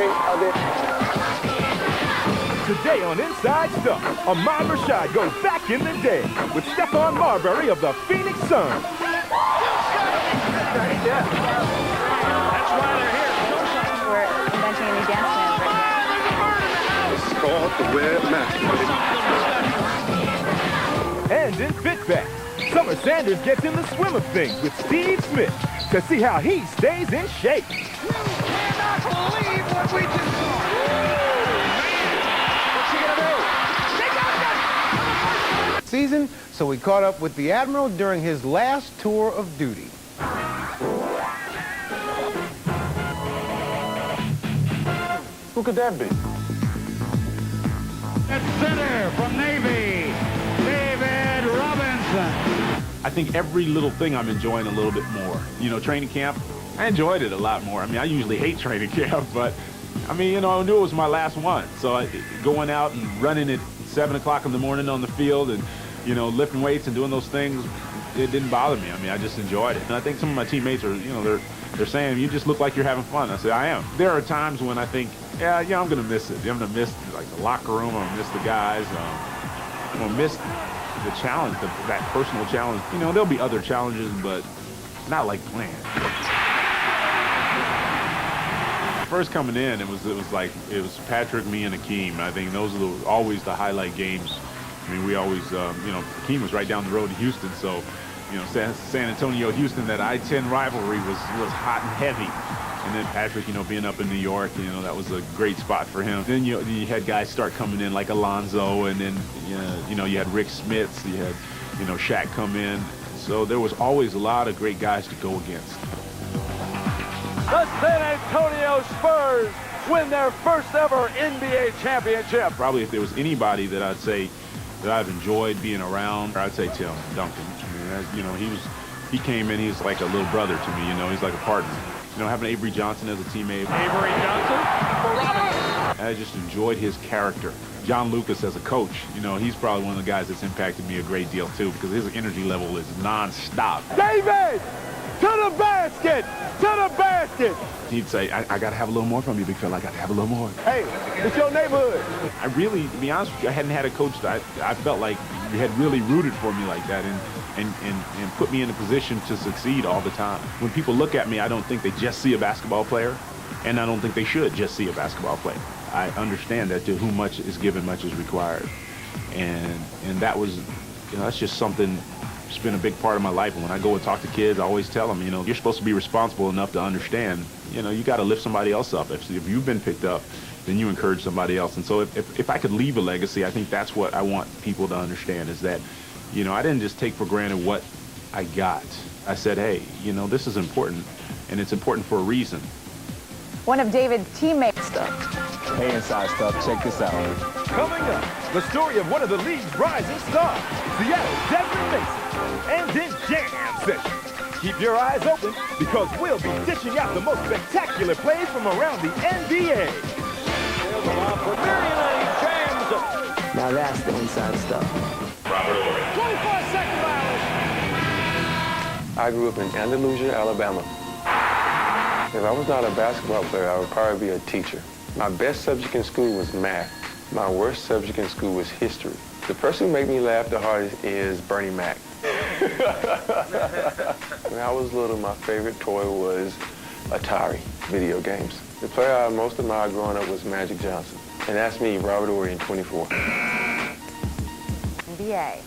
okay out there? Today on Inside Stuff, Ahmad Rashad goes back in the day with Stephon Marbury of the Phoenix Suns. That's why they're here. We're inventing a new dance dance right here. It's called the Web Master. And in Fit Back, Summer Sanders gets in the swim of things with Steve Smith to see how he stays in shape. You cannot believe what we just saw. What's he gonna do? Season, so we caught up with the Admiral during his last tour of duty. Who could that be? At center from Navy, David Robinson. I think every little thing I'm enjoying a little bit more. You know, training camp, I enjoyed it a lot more. I mean, I usually hate training camp, but I mean, you know, I knew it was my last one. So going out and running at 7 o'clock in the morning on the field and, you know, lifting weights and doing those things, it didn't bother me. I mean, I just enjoyed it. And I think some of my teammates are, you know, they're saying, you just look like you're having fun. I say, I am. There are times when I think, yeah, I'm going to miss it. I'm going to miss, like, the locker room. I'm going to miss the guys. I'm going to miss the challenge, that personal challenge. You know, there'll be other challenges, but not like playing. First coming in, it was Patrick, me, and Akeem. I think those are always the highlight games. I mean, we always, you know, Akeem was right down the road in Houston, so, you know, San Antonio, Houston, that I-10 rivalry was hot and heavy. And then Patrick, you know, being up in New York, you know, that was a great spot for him. Then you had guys start coming in like Alonzo, and then, you know, you had Rick Smits, you had, you know, Shaq come in. So there was always a lot of great guys to go against. The San Antonio Spurs win their first ever NBA championship. Probably if there was anybody that I'd say that I've enjoyed being around, I'd say Tim Duncan. I mean, you know, he came in, he was like a little brother to me, you know, he's like a partner. You know, having Avery Johnson as a teammate. Avery Johnson for Robinson. I just enjoyed his character. John Lucas as a coach, you know, he's probably one of the guys that's impacted me a great deal too, because his energy level is nonstop. David, to the basket, to the basket. He'd say, I got to have a little more from you, big fella. I got to have a little more. Hey, it's your neighborhood. I really, to be honest with you, I hadn't had a coach that I felt like had really rooted for me like that and put me in a position to succeed all the time. When people look at me, I don't think they just see a basketball player, and I don't think they should just see a basketball player. I understand that to whom much is given, much is required. And that was, you know, that's just something that's been a big part of my life. And when I go and talk to kids, I always tell them, you know, you're supposed to be responsible enough to understand, you know, you got to lift somebody else up. If you've been picked up, then you encourage somebody else. And so if I could leave a legacy, I think that's what I want people to understand, is that, you know, I didn't just take for granted what I got. I said, hey, you know, this is important, and it's important for a reason. One of David's teammates. Hey, Inside Stuff, check this out. Coming up, the story of one of the league's rising stars, Seattle Desmond Mason, and then Jam Session. Keep your eyes open, because we'll be dishing out the most spectacular plays from around the NBA. Now that's the inside stuff. 24-second violation. I grew up in Andalusia, Alabama. If I was not a basketball player, I would probably be a teacher. My best subject in school was math. My worst subject in school was history. The person who made me laugh the hardest is Bernie Mac. When I was little, my favorite toy was Atari video games. The player I most admired growing up was Magic Johnson. And that's me, Robert Horry, 24. NBA.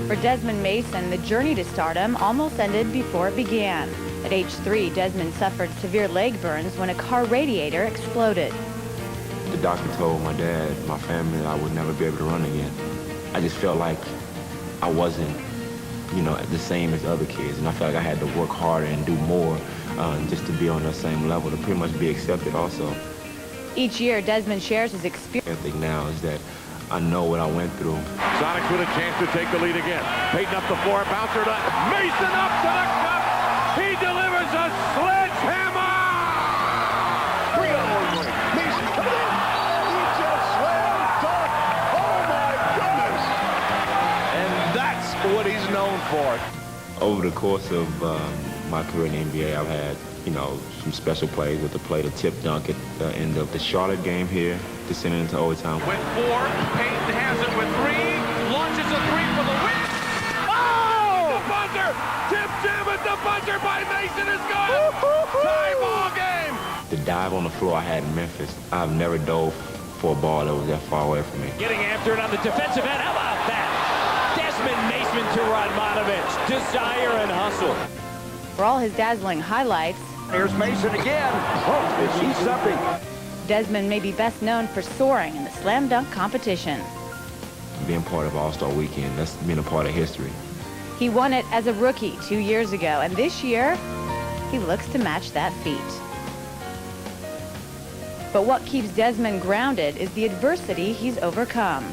For Desmond Mason, the journey to stardom almost ended before it began. At age 3, Desmond suffered severe leg burns when a car radiator exploded. The doctor told my dad, my family, I would never be able to run again. I just felt like I wasn't, you know, the same as other kids, and I felt like I had to work harder and do more just to be on the same level, to pretty much be accepted also. Each year, Desmond shares his experience. The thing now is that I know what I went through. Sonics with a chance to take the lead again. Peyton up the floor, bouncer to Mason up to the cup. He delivers a sledgehammer! 3-on-1 break. Mason coming in. He just slam dunk. Oh my goodness! And that's what he's known for. Over the course of my career in the NBA, I've had, you know, some special plays with the play, the tip dunk at the end of the Charlotte game here, descending into overtime. With 4, Payton has it with 3, launches a 3 for the win. Oh! The buzzer! Tip jam at the buzzer by Mason is good! Tie ball game! The dive on the floor I had in Memphis, I've never dove for a ball that was that far away from me. Getting after it on the defensive end. How about that? Desmond Mason to Radmanovich. Desire and hustle. For all his dazzling highlights, Here's Mason again. Oh, is he something? Desmond may be best known for soaring in the slam dunk competition. Being part of All-Star Weekend, that's being a part of history. He won it as a rookie 2 years ago, and this year, he looks to match that feat. But what keeps Desmond grounded is the adversity he's overcome.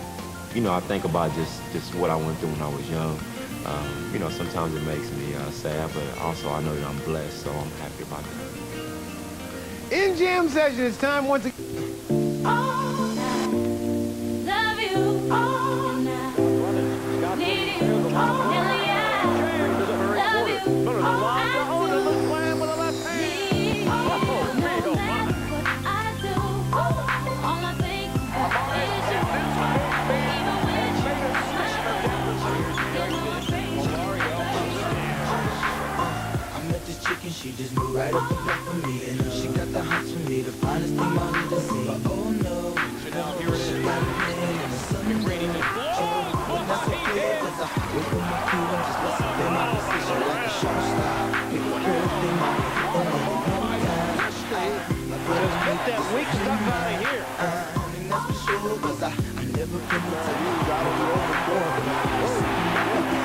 You know, I think about just what I went through when I was young. You know, sometimes it makes me sad, but also I know that I'm blessed, so I'm happy about that. In jam session, it's time once again. She just moved right up the block for me, and she got the hots for me, the finest thing I need to see. But oh no, here it is. But that's okay, 'cause I wake up my crew and just listen to my decision like a show star. Make everything my Get that weak stuff out of here. and that's for sure, 'cause I never been to you. Gotta be overboard. I just can't be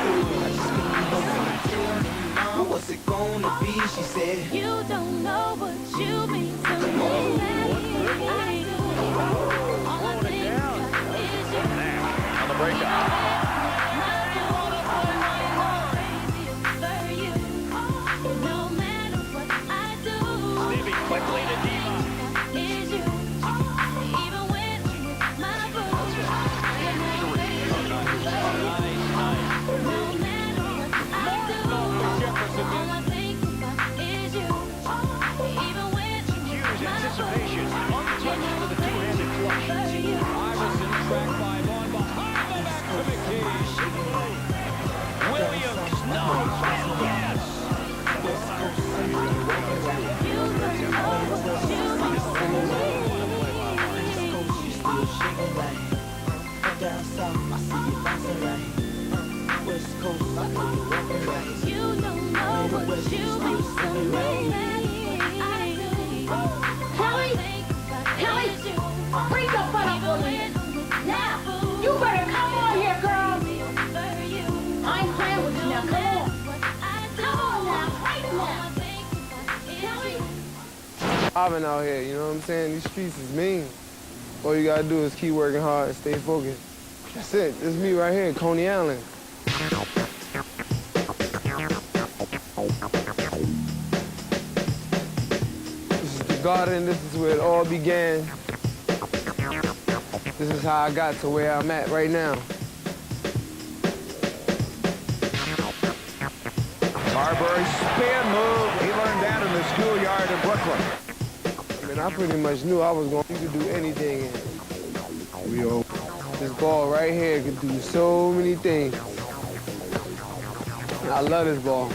home. What's it gonna be? She said, you don't know what you mean to me. I do. All I think is you. On the breakout. No matter what I do. Stevie quickly to D-Mase. Is you. Even when I'm with my boo. No matter what I do. All I think about is you. Even when Hughes anticipation. Untouched with a two-handed flush. Iverson tracked by Vaughn behind the back to McKee. Williams, no, yes. down south, I see you bouncing right. West Coast, I know you're walking right. You don't know what you mean to me. I do. Kelly, bring your butt up on me. Now, you better come on here, girl. I ain't playing with you now. Come on. Come on now, right now. Kelly. I've out here, you know what I'm saying? These streets is mean. All you gotta do is keep working hard and stay focused. That's it. This is me right here, Coney Island. This is the garden. This is where it all began. This is how I got to where I'm at right now. Marbury's spin move. He learned that in the schoolyard in Brooklyn. I mean, I pretty much knew I was going to do anything. This ball right here could do so many things. I love this ball.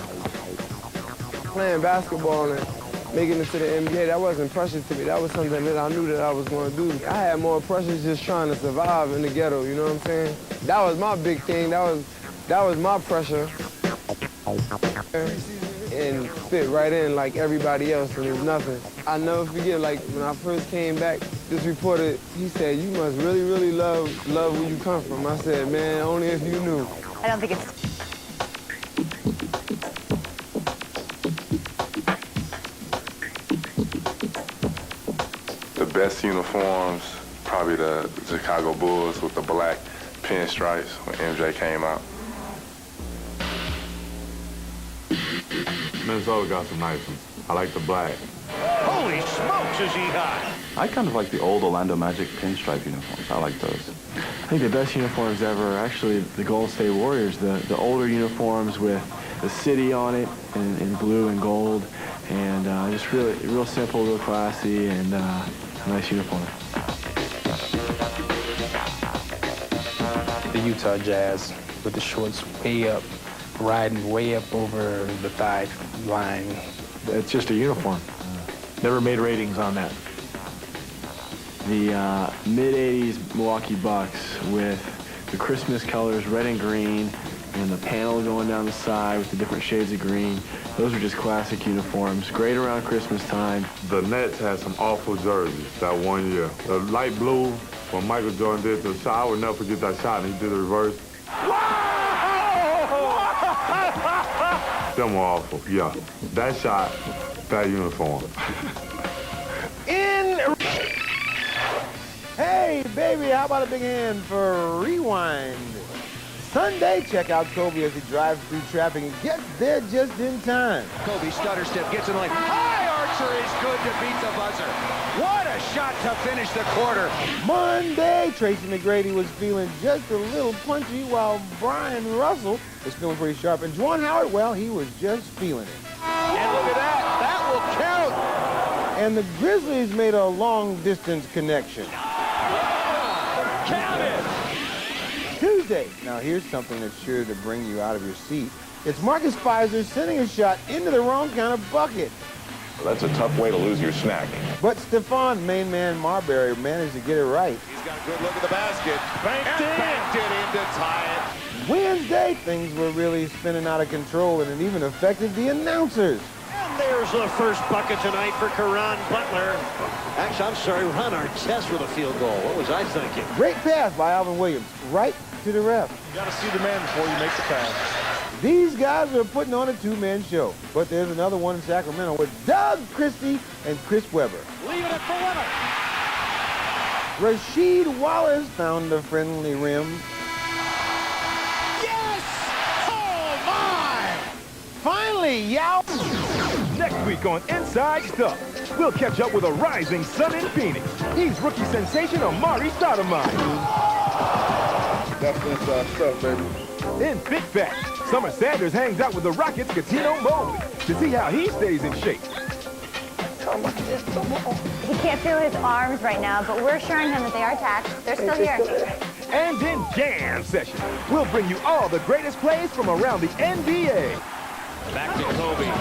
Playing basketball and making it to the NBA, that wasn't pressure to me. That was something that I knew that I was going to do. I had more pressure just trying to survive in the ghetto, you know what I'm saying? That was my big thing. That was my pressure. And fit right in like everybody else, and there's nothing. I never forget, like, when I first came back, this reporter, he said, you must really, really love where you come from. I said, man, only if you knew. I don't think it's... The best uniforms, probably the Chicago Bulls with the black pinstripes when MJ came out. Minnesota got some nice ones. I like the black. Holy smokes, is he hot? I kind of like the old Orlando Magic pinstripe uniforms. I like those. I think the best uniforms ever are actually the Golden State Warriors, the older uniforms with the city on it in blue and gold, and just really real simple, real classy, and nice uniform. The Utah Jazz with the shorts way up, riding way up over the thigh line. It's just a uniform. Never made ratings on that. The mid-'80s Milwaukee Bucks with the Christmas colors, red and green, and the panel going down the side with the different shades of green. Those are just classic uniforms. Great around Christmas time. The Nets had some awful jerseys that one year. The light blue, when Michael Jordan did the shot, I would never forget that shot, and he did the reverse. Them were awful, yeah. That shot, that uniform. Hey, baby, how about a big hand for Rewind? Sunday, check out Kobe as he drives through traffic and gets there just in time. Kobe stutter step, gets in line. High archer is good to beat the buzzer. What a shot to finish the quarter. Monday, Tracy McGrady was feeling just a little punchy while Brian Russell was feeling pretty sharp. And Juwan Howard, well, he was just feeling it. And look at that. That will count. And the Grizzlies made a long-distance connection. Count it. Tuesday. Now, here's something that's sure to bring you out of your seat. It's Marcus Fizer sending a shot into the wrong kind of bucket. Well, that's a tough way to lose your snack. But Stephon Main Man Marbury managed to get it right. He's got a good look at the basket. Banked it in to tie it. Wednesday, things were really spinning out of control, and it even affected the announcers. And there's the first bucket tonight for Caron Butler. Actually, I'm sorry, Ron Artest with a field goal. What was I thinking? Great pass by Alvin Williams, right to the ref. You got to see the man before you make the pass. These guys are putting on a two-man show. But there's another one in Sacramento with Doug Christie and Chris Webber. Leaving it for Webber. Rasheed Wallace found the friendly rim. Yes! Oh, my! Finally, yow! Next week on Inside Stuff, we'll catch up with a rising sun in Phoenix. He's rookie sensation Amari Stoudemire. That's Inside Stuff, baby. In Big Fat, Summer Sanders hangs out with the Rockets' Catino Mobley to see how he stays in shape. He can't feel his arms right now, but we're assuring him that they are attached. They're still here. And in Jam Session, we'll bring you all the greatest plays from around the NBA. Back to Kobe.